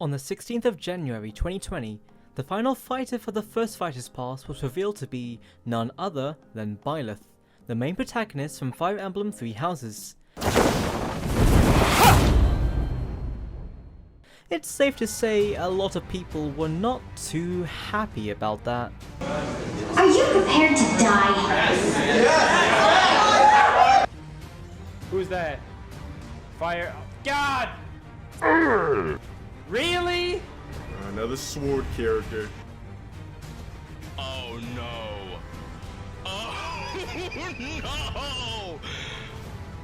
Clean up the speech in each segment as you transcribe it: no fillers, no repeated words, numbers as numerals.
On the 16th of January 2020, the final fighter for the first Fighters Pass was revealed to be none other than Byleth, the main protagonist from Fire Emblem Three Houses. It's safe to say a lot of people were not too happy about that. Are you prepared to die? Who's that? Fire... God! Really? Another sword character. Oh no. Oh no!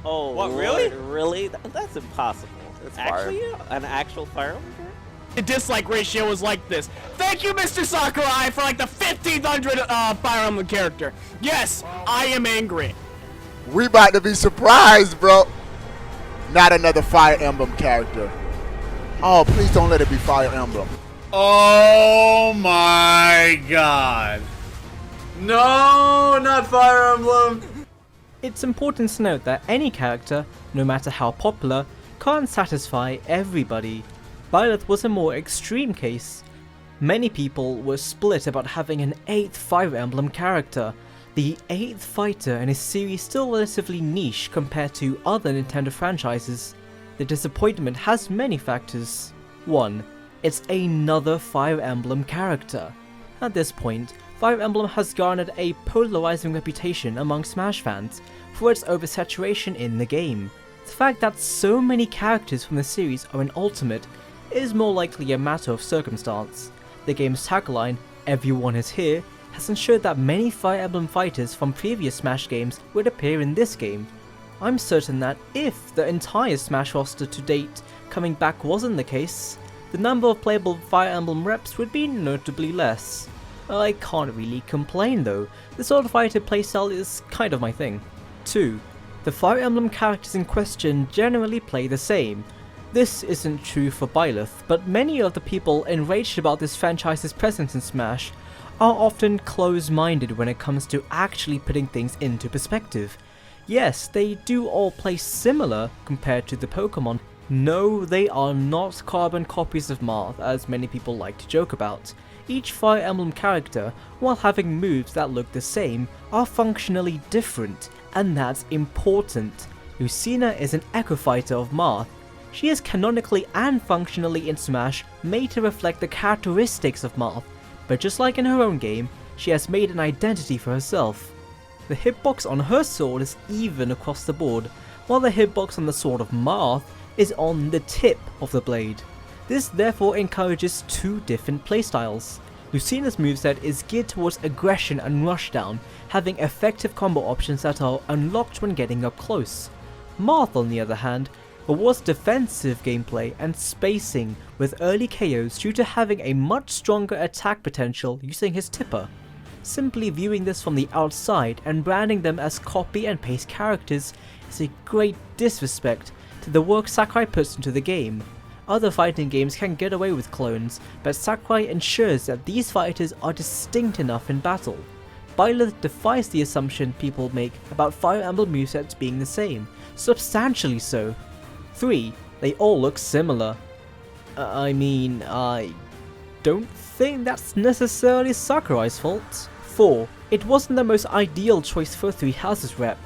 Oh, What, Lord, really? Really? That's impossible. It's Actually, an actual Fire Emblem character? The dislike ratio was like this. Thank you, Mr. Sakurai, for like the 1500 Fire Emblem character. Yes, I am angry. We about to be surprised, bro. Not another Fire Emblem character. Oh, please don't let it be Fire Emblem. Oh my god. No, not Fire Emblem. It's important to note that any character, no matter how popular, can't satisfy everybody. Byleth was a more extreme case. Many people were split about having an 8th Fire Emblem character. The 8th fighter in a series still relatively niche compared to other Nintendo franchises. The disappointment has many factors. 1. It's another Fire Emblem character. At this point, Fire Emblem has garnered a polarizing reputation among Smash fans for its oversaturation in the game. The fact that so many characters from the series are in Ultimate is more likely a matter of circumstance. The game's tagline, "Everyone is here," has ensured that many Fire Emblem fighters from previous Smash games would appear in this game. I'm certain that if the entire Smash roster to date coming back wasn't the case, the number of playable Fire Emblem reps would be notably less. I can't really complain though, the Sword Fighter playstyle is kind of my thing. 2. The Fire Emblem characters in question generally play the same. This isn't true for Byleth, but many of the people enraged about this franchise's presence in Smash are often close-minded when it comes to actually putting things into perspective. Yes, they do all play similar compared to the Pokemon. No, they are not carbon copies of Mach, as many people like to joke about. Each Fire Emblem character, while having moves that look the same, are functionally different, and that's important. Lucina is an Echo Fighter of Mach. She is canonically and functionally in Smash made to reflect the characteristics of Mach, but just like in her own game, she has made an identity for herself. The hitbox on her sword is even across the board, while the hitbox on the sword of Mach is on the tip of the blade. This therefore encourages two different playstyles. Lucina's moveset is geared towards aggression and rushdown, having effective combo options that are unlocked when getting up close. Mach, on the other hand, rewards defensive gameplay and spacing with early KOs due to having a much stronger attack potential using his tipper. Simply viewing this from the outside and branding them as copy and paste characters is a great disrespect to the work Sakurai puts into the game. Other fighting games can get away with clones, but Sakurai ensures that these fighters are distinct enough in battle. Byleth defies the assumption people make about Fire Emblem movesets being the same, substantially so. 3. They all look similar. I don't think that's necessarily Sakurai's fault. 4. It wasn't the most ideal choice for a Three Houses rep.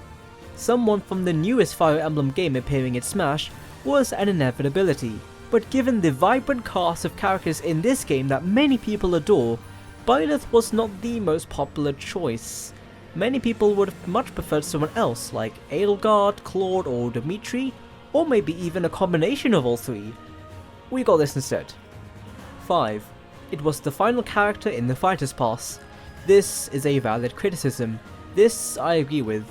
Someone from the newest Fire Emblem game appearing in Smash was an inevitability, but given the vibrant cast of characters in this game that many people adore, Byleth was not the most popular choice. Many people would have much preferred someone else like Edelgard, Claude or Dimitri, or maybe even a combination of all three. We got this instead. 5. It was the final character in the Fighters Pass. This is a valid criticism. This I agree with.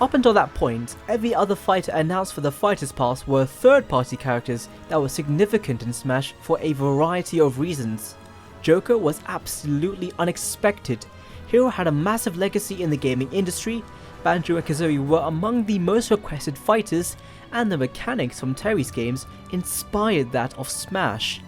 Up until that point, every other fighter announced for the Fighters Pass were third-party characters that were significant in Smash for a variety of reasons. Joker was absolutely unexpected. Hero had a massive legacy in the gaming industry, Banjo and Kazooie were among the most requested fighters, and the mechanics from Terry's games inspired that of Smash.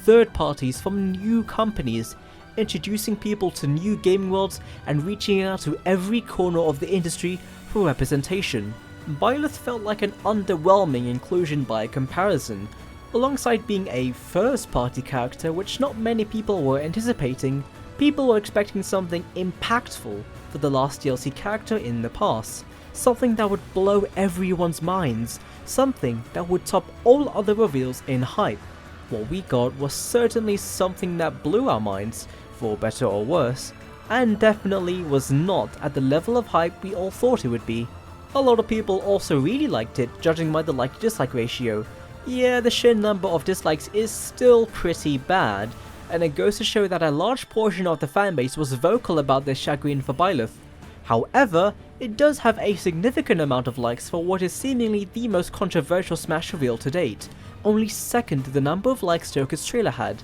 Third parties from new companies, introducing people to new gaming worlds and reaching out to every corner of the industry for representation. Byleth felt like an underwhelming inclusion by comparison. Alongside being a first-party character which not many people were anticipating, people were expecting something impactful for the last DLC character in the past, something that would blow everyone's minds, something that would top all other reveals in hype. What we got was certainly something that blew our minds, for better or worse, and definitely was not at the level of hype we all thought it would be. A lot of people also really liked it, judging by the like-to-dislike ratio. Yeah, the sheer number of dislikes is still pretty bad, and it goes to show that a large portion of the fanbase was vocal about their chagrin for Byleth. However, it does have a significant amount of likes for what is seemingly the most controversial Smash reveal to date, only second to the number of likes Joker's trailer had.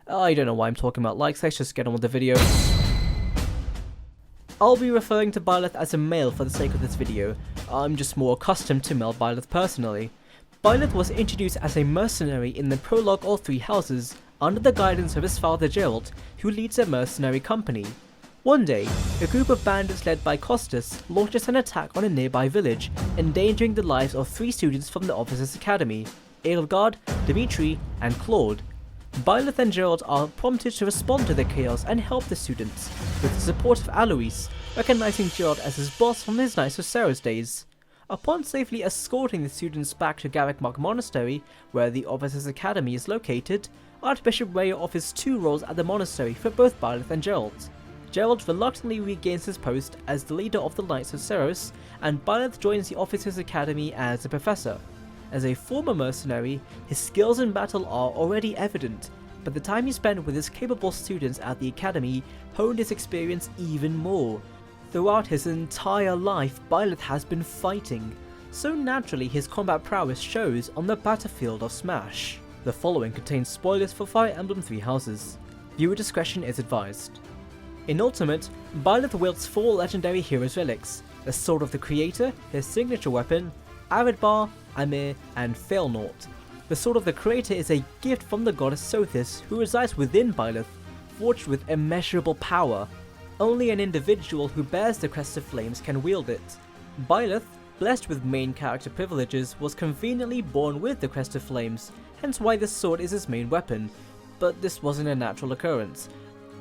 I don't know why I'm talking about likes, let's just get on with the video. I'll be referring to Byleth as a male for the sake of this video. I'm just more accustomed to male Byleth personally. Byleth was introduced as a mercenary in the prologue of Three Houses, under the guidance of his father Gerald, who leads a mercenary company. One day, a group of bandits led by Costas launches an attack on a nearby village, endangering the lives of 3 students from the Officers' Academy, Edelgard, Dimitri, and Claude. Byleth and Gerald are prompted to respond to the chaos and help the students, with the support of Alois, recognizing Gerald as his boss from his Knights of Ceros days. Upon safely escorting the students back to Garreg Monastery, where the Officers' Academy is located, Archbishop Rhea offers 2 roles at the monastery for both Byleth and Gerald. Gerald reluctantly regains his post as the leader of the Knights of Ceros, and Byleth joins the Officers' Academy as a professor. As a former mercenary, his skills in battle are already evident, but the time he spent with his capable students at the academy honed his experience even more. Throughout his entire life, Byleth has been fighting, so naturally his combat prowess shows on the battlefield of Smash. The following contains spoilers for Fire Emblem Three Houses. Viewer discretion is advised. In Ultimate, Byleth wields 4 legendary heroes' relics: the Sword of the Creator, his signature weapon, Aridbar, Amir, and Failnaught. The Sword of the Creator is a gift from the goddess Sothis, who resides within Byleth, forged with immeasurable power. Only an individual who bears the Crest of Flames can wield it. Byleth, blessed with main character privileges, was conveniently born with the Crest of Flames, hence why this sword is his main weapon, but this wasn't a natural occurrence.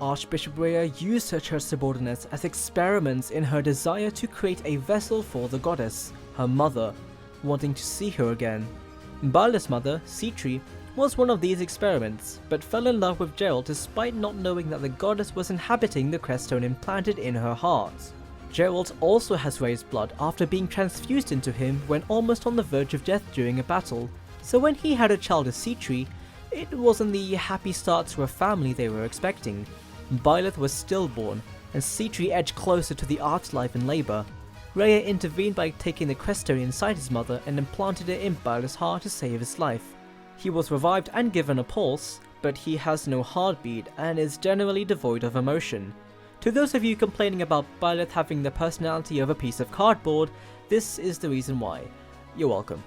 Archbishop Rhea used such her subordinates as experiments in her desire to create a vessel for the goddess, her mother, wanting to see her again. Byleth's mother, Citri, was one of these experiments, but fell in love with Gerald despite not knowing that the goddess was inhabiting the creststone implanted in her heart. Gerald also has Rhea's blood after being transfused into him when almost on the verge of death during a battle, so when he had a child with Citri, it wasn't the happy start to a family they were expecting. Byleth was stillborn, and Citri edged closer to the afterlife in labour. Rhea intervened by taking the creststone inside his mother and implanted it in Byleth's heart to save his life. He was revived and given a pulse, but he has no heartbeat and is generally devoid of emotion. To those of you complaining about Byleth having the personality of a piece of cardboard, this is the reason why. You're welcome.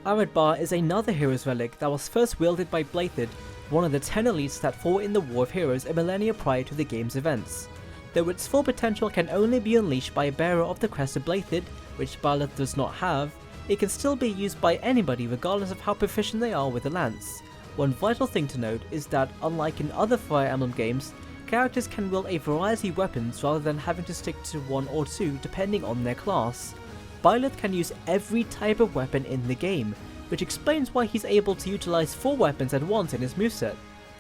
Aridbar is another hero's relic that was first wielded by Byleth, one of the 10 elites that fought in the War of Heroes a millennia prior to the game's events. Though its full potential can only be unleashed by a bearer of the Crest of Byleth, which Byleth does not have, it can still be used by anybody regardless of how proficient they are with the lance. One vital thing to note is that, unlike in other Fire Emblem games, characters can wield a variety of weapons rather than having to stick to 1 or 2 depending on their class. Byleth can use every type of weapon in the game, which explains why he's able to utilize 4 weapons at once in his moveset.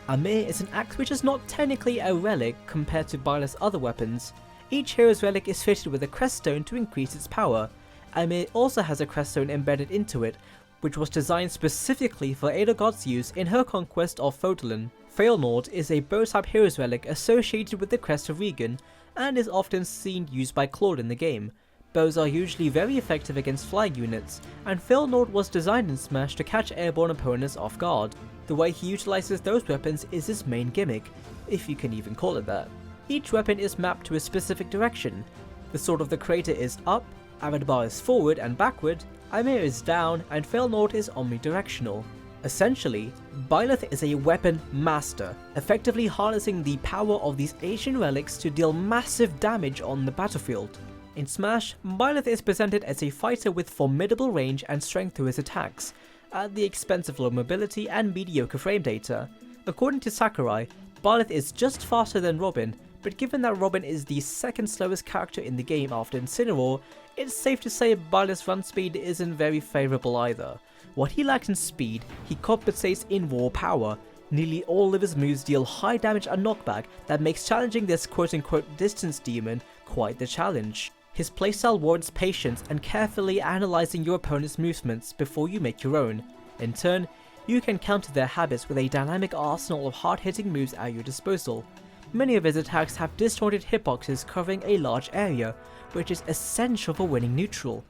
Amir is an axe which is not technically a relic compared to Byleth's other weapons. Each hero's relic is fitted with a creststone to increase its power. Amir also has a creststone embedded into it, which was designed specifically for Edelgard's use in her conquest of Fodlan. Failnaught is a bow-type hero's relic associated with the Crest of Regan, and is often seen used by Claude in the game. Bows are usually very effective against flying units, and Failnaught was designed in Smash to catch airborne opponents off guard. The way he utilizes those weapons is his main gimmick, if you can even call it that. Each weapon is mapped to a specific direction. The Sword of the Creator is up, Aridbar is forward and backward, Amir is down, and Failnaught is omnidirectional. Essentially, Byleth is a weapon master, effectively harnessing the power of these ancient relics to deal massive damage on the battlefield. In Smash, Byleth is presented as a fighter with formidable range and strength to his attacks, at the expense of low mobility and mediocre frame data. According to Sakurai, Byleth is just faster than Robin, but given that Robin is the second slowest character in the game after Incineroar, it's safe to say Byleth's run speed isn't very favourable either. What he lacks in speed, he compensates in raw power. Nearly all of his moves deal high damage and knockback that makes challenging this quote-unquote distance demon quite the challenge. His playstyle warrants patience and carefully analysing your opponent's movements before you make your own. In turn, you can counter their habits with a dynamic arsenal of hard-hitting moves at your disposal. Many of his attacks have disjointed hitboxes covering a large area, which is essential for winning neutral.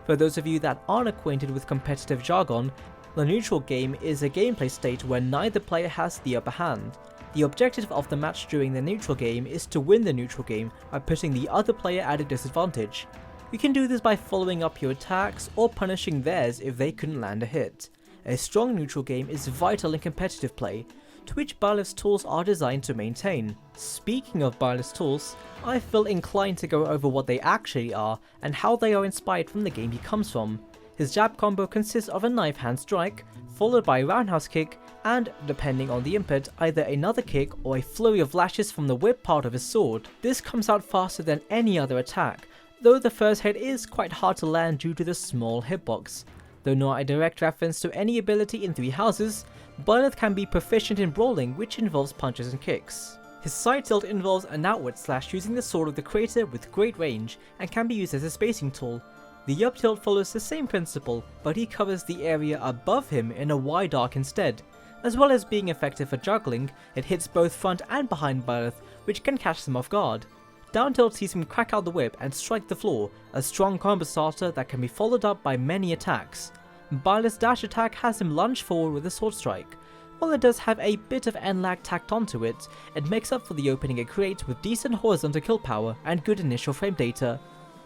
For those of you that aren't acquainted with competitive jargon, the neutral game is a gameplay state where neither player has the upper hand. The objective of the match during the neutral game is to win the neutral game by putting the other player at a disadvantage. You can do this by following up your attacks or punishing theirs if they couldn't land a hit. A strong neutral game is vital in competitive play, to which Byleth's tools are designed to maintain. Speaking of Byleth's tools, I feel inclined to go over what they actually are and how they are inspired from the game he comes from. His jab combo consists of a knife hand strike, followed by a roundhouse kick, and, depending on the input, either another kick or a flurry of lashes from the whip part of his sword. This comes out faster than any other attack, though the first hit is quite hard to land due to the small hitbox. Though not a direct reference to any ability in Three Houses, Byleth can be proficient in brawling, which involves punches and kicks. His side tilt involves an outward slash using the sword of the creator with great range and can be used as a spacing tool. The up tilt follows the same principle, but he covers the area above him in a wide arc instead. As well as being effective for juggling, it hits both front and behind Byleth, which can catch them off guard. Down tilt sees him crack out the whip and strike the floor, a strong combo starter that can be followed up by many attacks. Byleth's dash attack has him lunge forward with a sword strike. While it does have a bit of end lag tacked onto it, it makes up for the opening it creates with decent horizontal kill power and good initial frame data.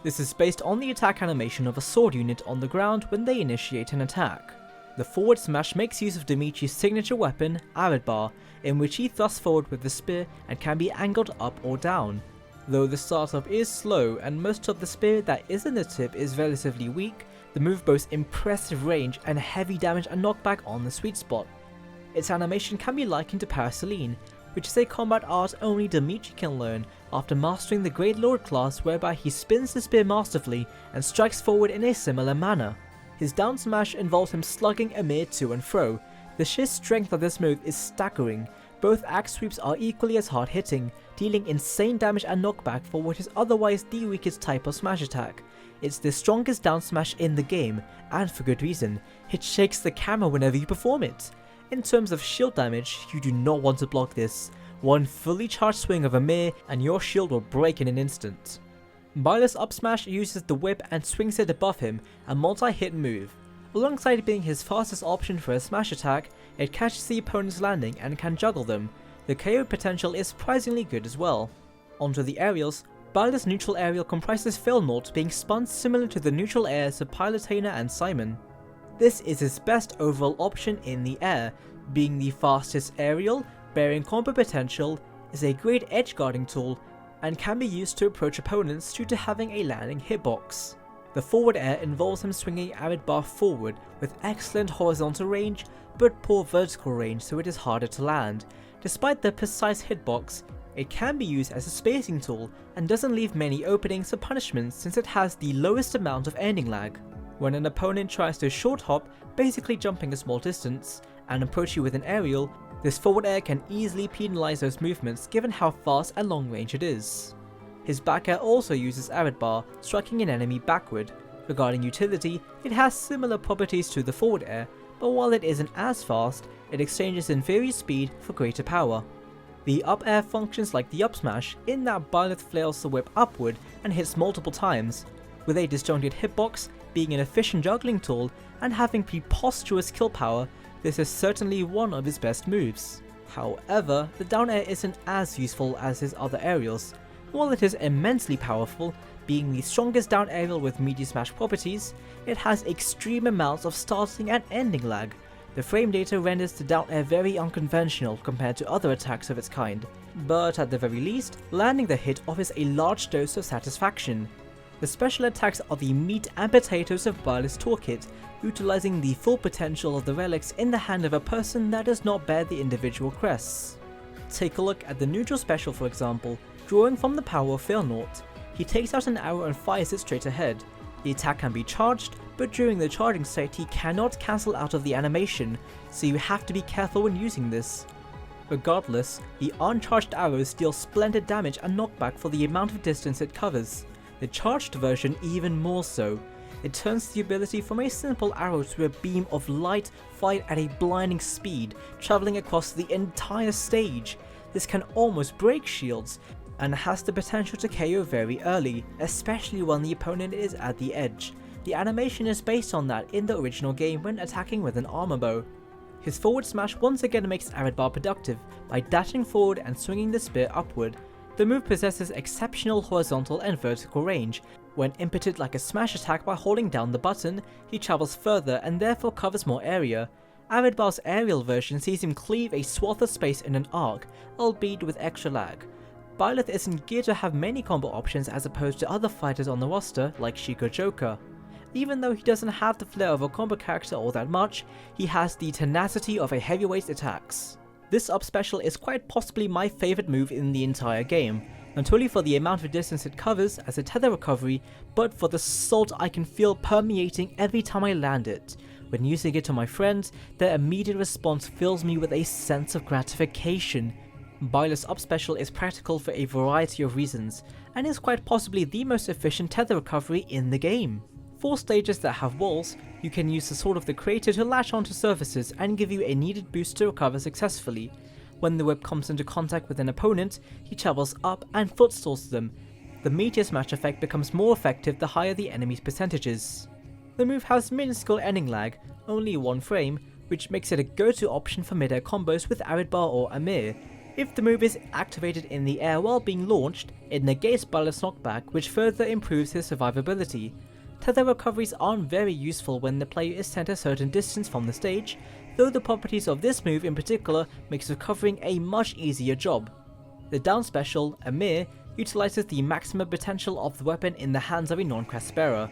This is based on the attack animation of a sword unit on the ground when they initiate an attack. The forward smash makes use of Dimitri's signature weapon, Arid Bar, in which he thrusts forward with the spear and can be angled up or down. Though the startup is slow and most of the spear that is in the tip is relatively weak, the move boasts impressive range and heavy damage and knockback on the sweet spot. Its animation can be likened to Paraceline, which is a combat art only Dimitri can learn after mastering the Great Lord class, whereby he spins the spear masterfully and strikes forward in a similar manner. His down smash involves him slugging Amir to and fro. The sheer strength of this move is staggering. Both axe sweeps are equally as hard hitting, dealing insane damage and knockback for what is otherwise the weakest type of smash attack. It's the strongest down smash in the game, and for good reason. It shakes the camera whenever you perform it. In terms of shield damage, you do not want to block this. One fully charged swing of Amir and your shield will break in an instant. Byleth's up smash uses the whip and swings it above him, a multi-hit move. Alongside being his fastest option for a smash attack, it catches the opponent's landing and can juggle them. The KO potential is surprisingly good as well. Onto the aerials, Byleth's neutral aerial comprises Failnaut being spun similar to the neutral airs of Pilotana and Simon. This is his best overall option in the air, being the fastest aerial, bearing combo potential, is a great edge guarding tool, and can be used to approach opponents due to having a landing hitbox. The forward air involves him swinging Arid Bar forward with excellent horizontal range but poor vertical range, so it is harder to land. Despite the precise hitbox, it can be used as a spacing tool and doesn't leave many openings for punishments since it has the lowest amount of ending lag. When an opponent tries to short hop, basically jumping a small distance, and approach you with an aerial, this forward air can easily penalize those movements given how fast and long range it is. His back air also uses Arid Bar, striking an enemy backward. Regarding utility, it has similar properties to the forward air, but while it isn't as fast, it exchanges inferior speed for greater power. The up air functions like the up smash in that Byleth flails the whip upward and hits multiple times, with a disjointed hitbox, being an efficient juggling tool, and having preposterous kill power. This is certainly one of his best moves. However, the down air isn't as useful as his other aerials. While it is immensely powerful, being the strongest down aerial with media smash properties, it has extreme amounts of starting and ending lag. The frame data renders the down air very unconventional compared to other attacks of its kind, but at the very least, landing the hit offers a large dose of satisfaction. The special attacks are the meat and potatoes of Byleth's toolkit, utilizing the full potential of the relics in the hand of a person that does not bear the individual crests. Take a look at the neutral special for example. Drawing from the power of Failnaught, he takes out an arrow and fires it straight ahead. The attack can be charged, but during the charging state he cannot cancel out of the animation, so you have to be careful when using this. Regardless, the uncharged arrows deal splendid damage and knockback for the amount of distance it covers. The charged version even more so. It turns the ability from a simple arrow to a beam of light fired at a blinding speed, travelling across the entire stage. This can almost break shields, and has the potential to KO very early, especially when the opponent is at the edge. The animation is based on that in the original game when attacking with an armor bow. His forward smash once again makes Avidbar productive by dashing forward and swinging the spear upward. The move possesses exceptional horizontal and vertical range. When inputted like a smash attack by holding down the button, he travels further and therefore covers more area. Avidbar's aerial version sees him cleave a swath of space in an arc, albeit with extra lag. Byleth isn't geared to have many combo options as opposed to other fighters on the roster like Shiko Joker. Even though he doesn't have the flair of a combo character all that much, he has the tenacity of a heavyweight's attacks. This up special is quite possibly my favourite move in the entire game, not only for the amount of distance it covers as a tether recovery, but for the salt I can feel permeating every time I land it. When using it on my friends, their immediate response fills me with a sense of gratification. Byleth's up special is practical for a variety of reasons, and is quite possibly the most efficient tether recovery in the game. For stages that have walls, you can use the Sword of the Creator to latch onto surfaces and give you a needed boost to recover successfully. When the whip comes into contact with an opponent, he travels up and footstalls them. The Meteor Smash effect becomes more effective the higher the enemy's percentages. The move has minuscule ending lag, only 1 frame, which makes it a go-to option for mid-air combos with Avidbar or Amir. If the move is activated in the air while being launched, it negates Byleth's knockback, which further improves his survivability. Tether recoveries aren't very useful when the player is sent a certain distance from the stage, though the properties of this move in particular makes recovering a much easier job. The down special, Amir, utilizes the maximum potential of the weapon in the hands of a non-crest bearer.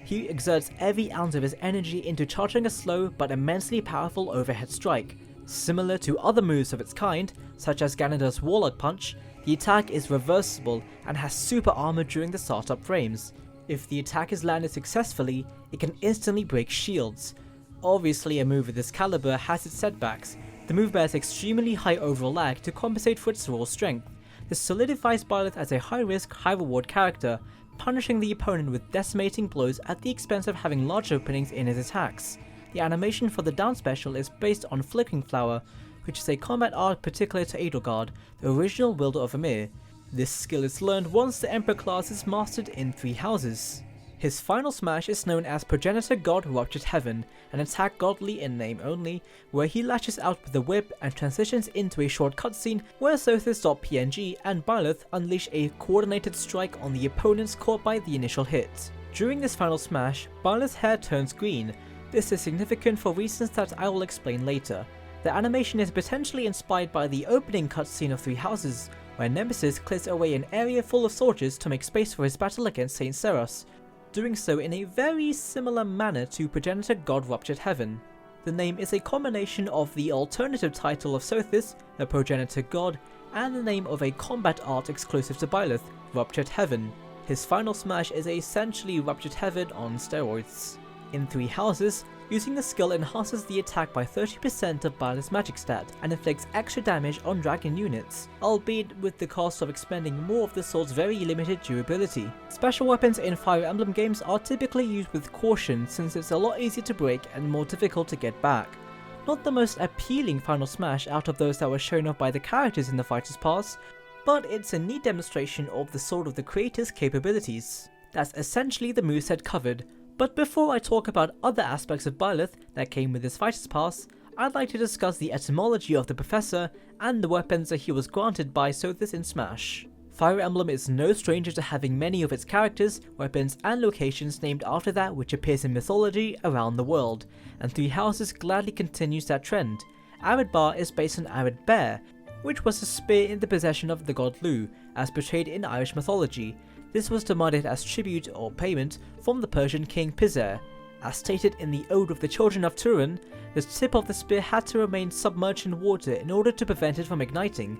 He exerts every ounce of his energy into charging a slow but immensely powerful overhead strike. Similar to other moves of its kind, such as Ganonder's Warlock Punch, the attack is reversible and has super armor during the startup frames. If the attack is landed successfully, it can instantly break shields. Obviously a move of this caliber has its setbacks. The move bears extremely high overall lag to compensate for its raw strength. This solidifies Byleth as a high risk, high reward character, punishing the opponent with decimating blows at the expense of having large openings in his attacks. The animation for the down special is based on Flickering Flower, which is a combat art particular to Edelgard, the original wielder of Amir. This skill is learned once the Emperor class is mastered in 3 houses. His final smash is known as Progenitor God Ruptured Heaven, an attack godly in name only, where he lashes out with the whip and transitions into a short cutscene where Sothis.png and Byleth unleash a coordinated strike on the opponents caught by the initial hit. During this final smash, Byleth's hair turns green. This is significant for reasons that I will explain later. The animation is potentially inspired by the opening cutscene of 3 houses, where Nemesis clears away an area full of soldiers to make space for his battle against Saint Seras, doing so in a very similar manner to Progenitor God Ruptured Heaven. The name is a combination of the alternative title of Sothis, the Progenitor God, and the name of a combat art exclusive to Byleth, Ruptured Heaven. His final smash is essentially Ruptured Heaven on steroids. In 3 houses, using the skill enhances the attack by 30% of Byleth's magic stat and inflicts extra damage on dragon units, albeit with the cost of expending more of the sword's very limited durability. Special weapons in Fire Emblem games are typically used with caution since it's a lot easier to break and more difficult to get back. Not the most appealing final smash out of those that were shown off by the characters in the Fighter's Pass, but it's a neat demonstration of the Sword of the Creator's capabilities. That's essentially the moveset covered. But before I talk about other aspects of Byleth that came with his Fighter's Pass, I'd like to discuss the etymology of the Professor and the weapons that he was granted by Sothis in Smash. Fire Emblem is no stranger to having many of its characters, weapons and locations named after that which appears in mythology around the world, and 3 Houses gladly continues that trend. Avidbar is based on Arid Bear, which was a spear in the possession of the god Lu, as portrayed in Irish mythology. This was demanded as tribute or payment from the Persian king Pizer. As stated in the Ode of the Children of Turin, the tip of the spear had to remain submerged in water in order to prevent it from igniting.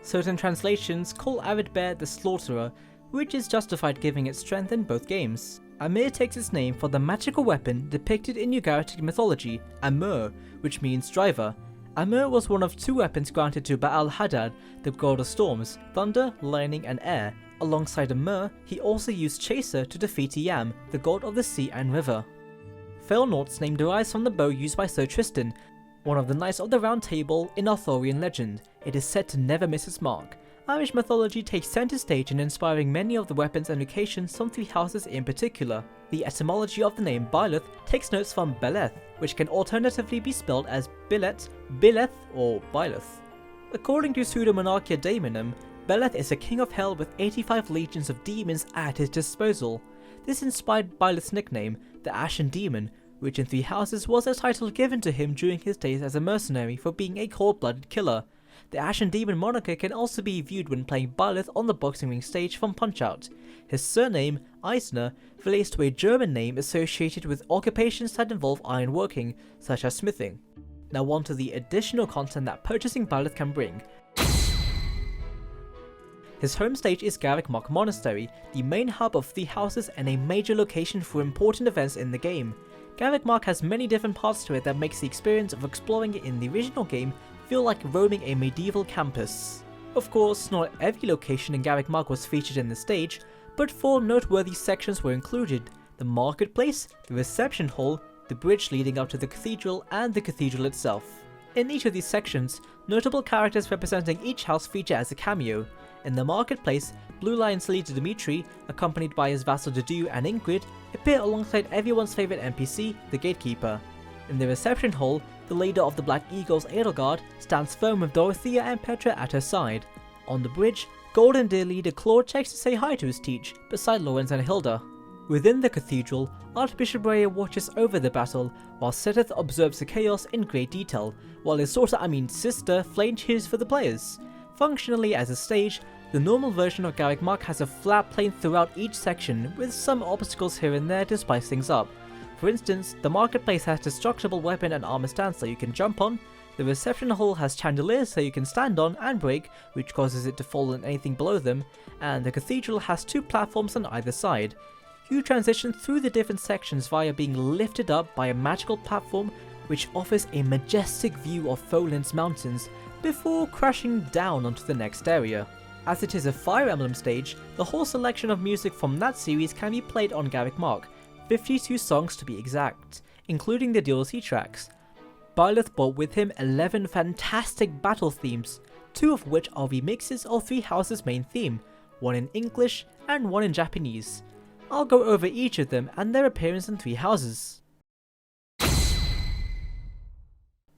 Certain translations call Arid Bear the Slaughterer, which is justified giving it strength in both games. Amir takes its name from the magical weapon depicted in Ugaritic mythology, Amur, which means driver. Amur was one of 2 weapons granted to Baal Hadad, the god of storms, thunder, lightning and air. Alongside Amur, he also used Chaser to defeat Yam, the god of the sea and river. Failnaught's name derives from the bow used by Sir Tristan, one of the Knights of the Round Table in Arthurian legend. It is said to never miss its mark. Irish mythology takes centre stage in inspiring many of the weapons and locations from 3 houses in particular. The etymology of the name Byleth takes notes from Byleth, which can alternatively be spelled as Byleth, Byleth, or Byleth. According to Pseudo-Monarchia Daemonum, Byleth is a king of hell with 85 legions of demons at his disposal. This inspired Byleth's nickname, the Ashen Demon, which in 3 houses was a title given to him during his days as a mercenary for being a cold-blooded killer. The Ashen Demon moniker can also be viewed when playing Byleth on the boxing ring stage from Punch-Out. His surname, Eisner, relates to a German name associated with occupations that involve ironworking, such as smithing. Now on to the additional content that purchasing Byleth can bring. His home stage is Garreg Monastery, the main hub of 3 houses and a major location for important events in the game. Garreg has many different parts to it that makes the experience of exploring it in the original game feel like roaming a medieval campus. Of course, not every location in Garreg was featured in the stage, but 4 noteworthy sections were included: the marketplace, the reception hall, the bridge leading up to the cathedral, and the cathedral itself. In each of these sections, notable characters representing each house feature as a cameo. In the marketplace, Blue Lion's leader Dimitri, accompanied by his vassal Dudu and Ingrid, appear alongside everyone's favourite NPC, the Gatekeeper. In the reception hall, the leader of the Black Eagles Edelgard stands firm with Dorothea and Petra at her side. On the bridge, Golden Deer leader Claude checks to say hi to his teach, beside Lorenz and Hilda. Within the cathedral, Archbishop Rhea watches over the battle, while Setheth observes the chaos in great detail, while his sister, Flame cheers for the players. Functionally as a stage, the normal version of Garreg has a flat plane throughout each section, with some obstacles here and there to spice things up. For instance, the marketplace has destructible weapon and armor stands that you can jump on, the reception hall has chandeliers so you can stand on and break, which causes it to fall on anything below them, and the cathedral has 2 platforms on either side. You transition through the different sections via being lifted up by a magical platform which offers a majestic view of Foland's mountains before crashing down onto the next area. As it is a Fire Emblem stage, the whole selection of music from that series can be played on Garreg 52 songs to be exact, including the DLC tracks. Byleth brought with him 11 fantastic battle themes, 2 of which are remixes of 3 houses' main theme, 1 in English and 1 in Japanese. I'll go over each of them and their appearance in 3 houses.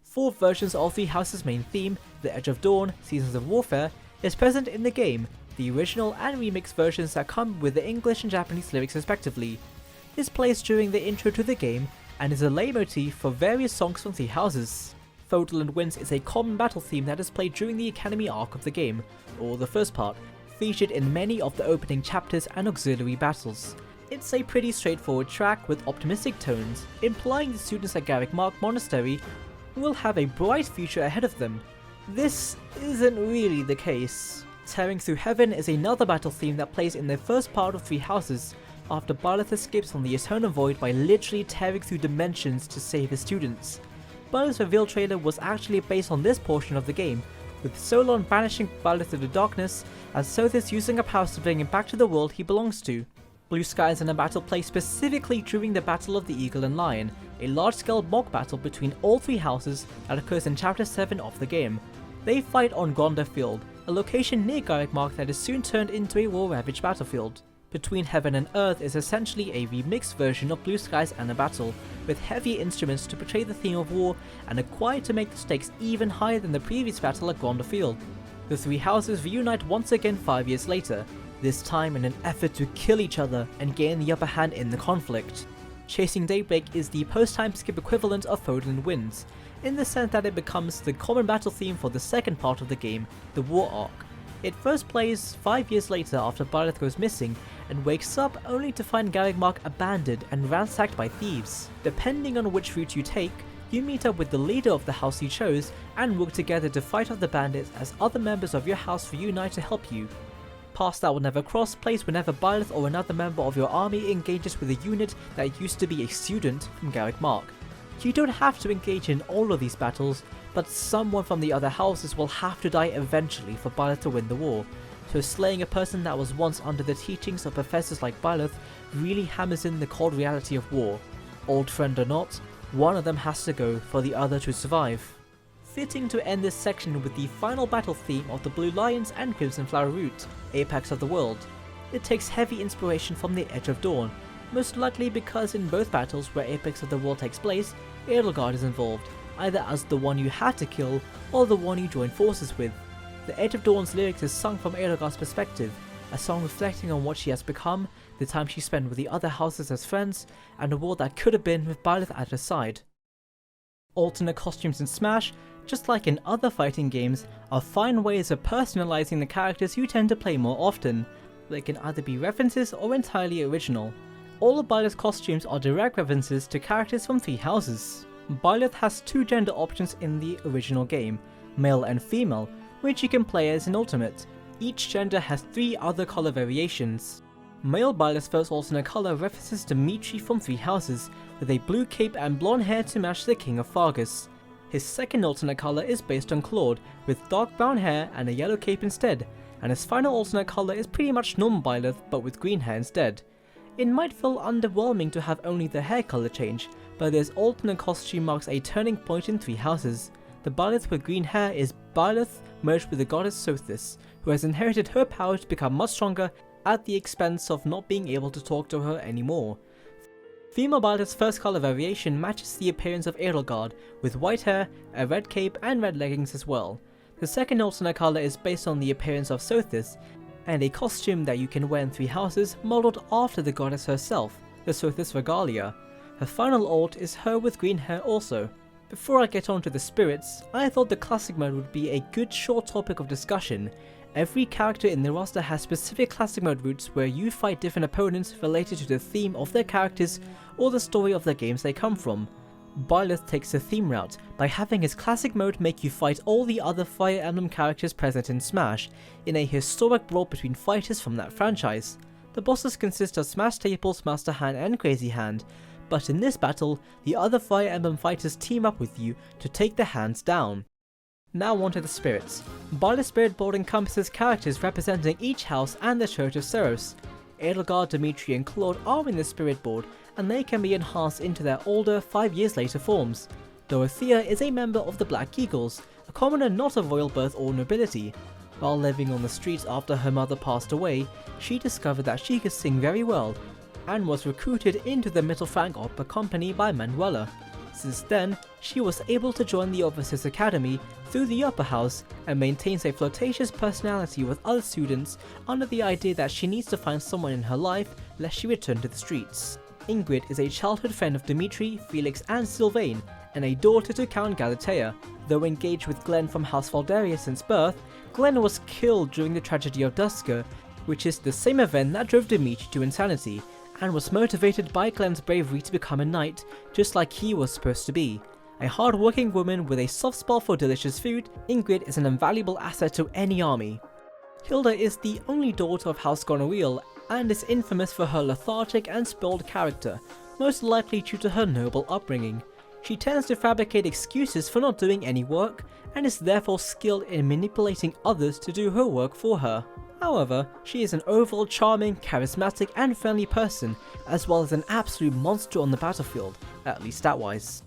4 versions of 3 houses' main theme, The Edge of Dawn, Seasons of Warfare, is present in the game, the original and remix versions that come with the English and Japanese lyrics respectively. This plays during the intro to the game and is a leitmotif for various songs from 3 houses. Fodland Winds is a common battle theme that is played during the Academy arc of the game, or the first part, featured in many of the opening chapters and auxiliary battles. It's a pretty straightforward track with optimistic tones, implying the students at Garreg Monastery will have a bright future ahead of them. This isn't really the case. Tearing Through Heaven is another battle theme that plays in the first part of 3 houses, after Byleth escapes from the Eternal Void by literally tearing through dimensions to save his students. Byleth's reveal trailer was actually based on this portion of the game, with Solon banishing Byleth to the darkness, and Sothis using a house to bring him back to the world he belongs to. Blue Skies in a battle plays specifically during the Battle of the Eagle and Lion, a large-scale mock battle between all 3 houses that occurs in Chapter 7 of the game. They fight on Gonda Field, a location near Garreg that is soon turned into a war-ravaged battlefield. Between Heaven and Earth is essentially a remixed version of Blue Skies and a battle, with heavy instruments to portray the theme of war and a choir to make the stakes even higher than the previous battle at Gonda Field. The 3 houses reunite once again 5 years later, this time in an effort to kill each other and gain the upper hand in the conflict. Chasing Daybreak is the post-time skip equivalent of Fodland Winds, in the sense that it becomes the common battle theme for the second part of the game, the War Arc. It first plays 5 years later after Byleth goes missing and wakes up only to find Garreg Mach abandoned and ransacked by thieves. Depending on which route you take, you meet up with the leader of the house you chose and work together to fight off the bandits as other members of your house reunite to help you. Paths that will never cross plays whenever Byleth or another member of your army engages with a unit that used to be a student from Garreg Mach. You don't have to engage in all of these battles, but someone from the other houses will have to die eventually for Byleth to win the war, so slaying a person that was once under the teachings of professors like Byleth really hammers in the cold reality of war. Old friend or not, one of them has to go for the other to survive. Fitting to end this section with the final battle theme of the Blue Lions and Crimson Flower route, Apex of the World. It takes heavy inspiration from the Edge of Dawn, most likely because in both battles where Apex of the World takes place, Edelgard is involved, either as the one you had to kill or the one you joined forces with. The Edge of Dawn's lyrics is sung from Edelgard's perspective, a song reflecting on what she has become, the time she spent with the other houses as friends, and a war that could have been with Byleth at her side. Alternate costumes in Smash, just like in other fighting games, are fine ways of personalizing the characters you tend to play more often. They can either be references or entirely original. All of Byleth's costumes are direct references to characters from 3 houses. Byleth has 2 gender options in the original game, male and female, which you can play as in Ultimate. Each gender has 3 other colour variations. Male Byleth's first alternate colour references Dimitri from 3 houses, with a blue cape and blonde hair to match the King of Fargus. His second alternate colour is based on Claude, with dark brown hair and a yellow cape instead, and his final alternate colour is pretty much normal Byleth but with green hair instead. It might feel underwhelming to have only the hair colour change, but this alternate costume marks a turning point in 3 houses. The Byleth with green hair is Byleth merged with the goddess Sothis, who has inherited her power to become much stronger at the expense of not being able to talk to her anymore. Female Byleth's first colour variation matches the appearance of Edelgard, with white hair, a red cape and red leggings as well. The second alternate colour is based on the appearance of Sothis, and a costume that you can wear in 3 houses modelled after the goddess herself, the Sothis Regalia. Her final alt is her with green hair also. Before I get on to the spirits, I thought the classic mode would be a good short topic of discussion. Every character in the roster has specific classic mode routes where you fight different opponents related to the theme of their characters or the story of the games they come from. Byleth takes the theme route by having his classic mode make you fight all the other Fire Emblem characters present in Smash, in a historic brawl between fighters from that franchise. The bosses consist of Smash Staples, Master Hand and Crazy Hand, but in this battle, the other Fire Emblem fighters team up with you to take the hands down. Now on to the spirits. Byleth's spirit board encompasses characters representing each house and the Church of Seros. Edelgard, Dimitri and Claude are in the spirit board, and they can be enhanced into their older 5 years later forms. Dorothea is a member of the Black Eagles, a commoner not of royal birth or nobility. While living on the streets after her mother passed away, she discovered that she could sing very well, and was recruited into the Mittelfrank Opera Company by Manuela. Since then, she was able to join the Officers Academy through the upper house and maintains a flirtatious personality with other students under the idea that she needs to find someone in her life lest she return to the streets. Ingrid is a childhood friend of Dimitri, Felix and Sylvain, and a daughter to Count Galatea. Though engaged with Glenn from House Valderia since birth, Glenn was killed during the tragedy of Dusker, which is the same event that drove Dimitri to insanity, and was motivated by Glenn's bravery to become a knight, just like he was supposed to be. A hard-working woman with a soft spot for delicious food, Ingrid is an invaluable asset to any army. Hilda is the only daughter of House Goneril and is infamous for her lethargic and spoiled character, most likely due to her noble upbringing. She tends to fabricate excuses for not doing any work, and is therefore skilled in manipulating others to do her work for her. However, she is an overall charming, charismatic and friendly person, as well as an absolute monster on the battlefield, at least stat-wise.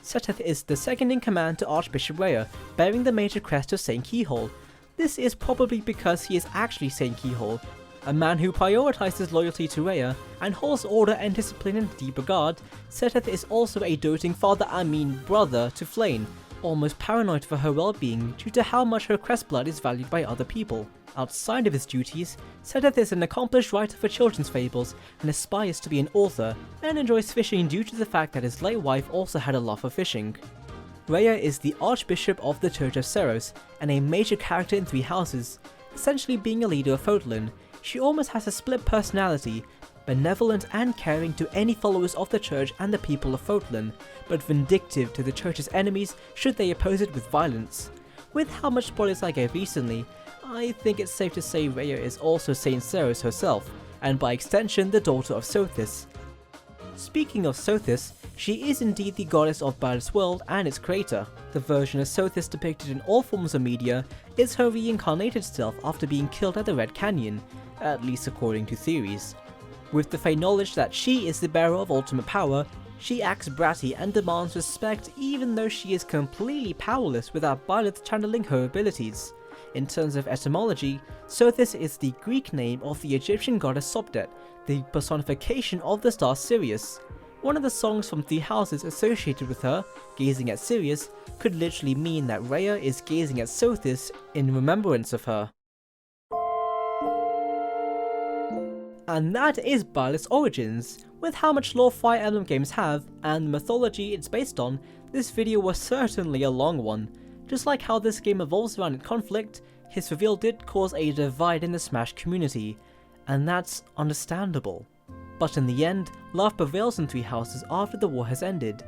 Seteth is the second in command to Archbishop Rhea, bearing the major crest of St. Keyhole. This is probably because he is actually St. Keyhole, a man who prioritizes loyalty to Rhea and holds order and discipline in deep regard. Seteth is also a doting brother to Flayn, almost paranoid for her well-being due to how much her crest blood is valued by other people. Outside of his duties, Seteth is an accomplished writer for children's fables and aspires to be an author, and enjoys fishing due to the fact that his late wife also had a love for fishing. Rhea is the Archbishop of the Church of Seros, and a major character in 3 houses. essentially being a leader of Fodlan. She almost has a split personality, benevolent and caring to any followers of the church and the people of Fodlan, but vindictive to the church's enemies should they oppose it with violence. With how much spoilers I gave recently, I think it's safe to say Rhea is also Saint Ceres herself, and by extension the daughter of Sothis. Speaking of Sothis, she is indeed the goddess of Byleth's world and its creator. The version of Sothis depicted in all forms of media is her reincarnated self after being killed at the Red Canyon, at least according to theories. With the faint knowledge that she is the bearer of ultimate power, she acts bratty and demands respect even though she is completely powerless without Byleth channeling her abilities. In terms of etymology, Sothis is the Greek name of the Egyptian goddess Sobdet, the personification of the star Sirius. One of the songs from Three Houses associated with her, Gazing at Sirius, could literally mean that Rhea is gazing at Sothis in remembrance of her. And that is Byleth's origins. With how much lore Fire Emblem games have, and the mythology it's based on, this video was certainly a long one. Just like how this game evolves around its conflict, his reveal did cause a divide in the Smash community, and that's understandable. But in the end, love prevails in Three Houses after the war has ended.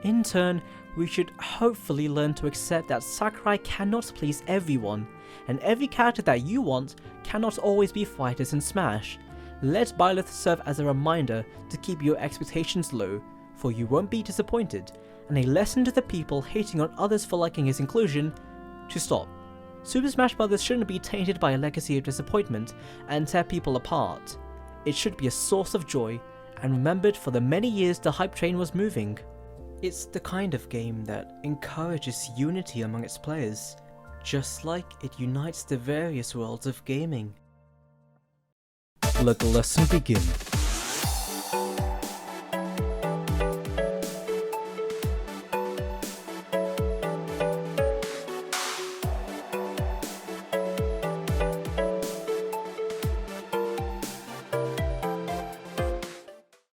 In turn, we should hopefully learn to accept that Sakurai cannot please everyone, and every character that you want cannot always be fighters in Smash. Let Byleth serve as a reminder to keep your expectations low, for you won't be disappointed, and a lesson to the people hating on others for liking his inclusion to stop. Super Smash Bros. Shouldn't be tainted by a legacy of disappointment and tear people apart. It should be a source of joy, and remembered for the many years the hype train was moving. It's the kind of game that encourages unity among its players, just like it unites the various worlds of gaming. Let the lesson begin.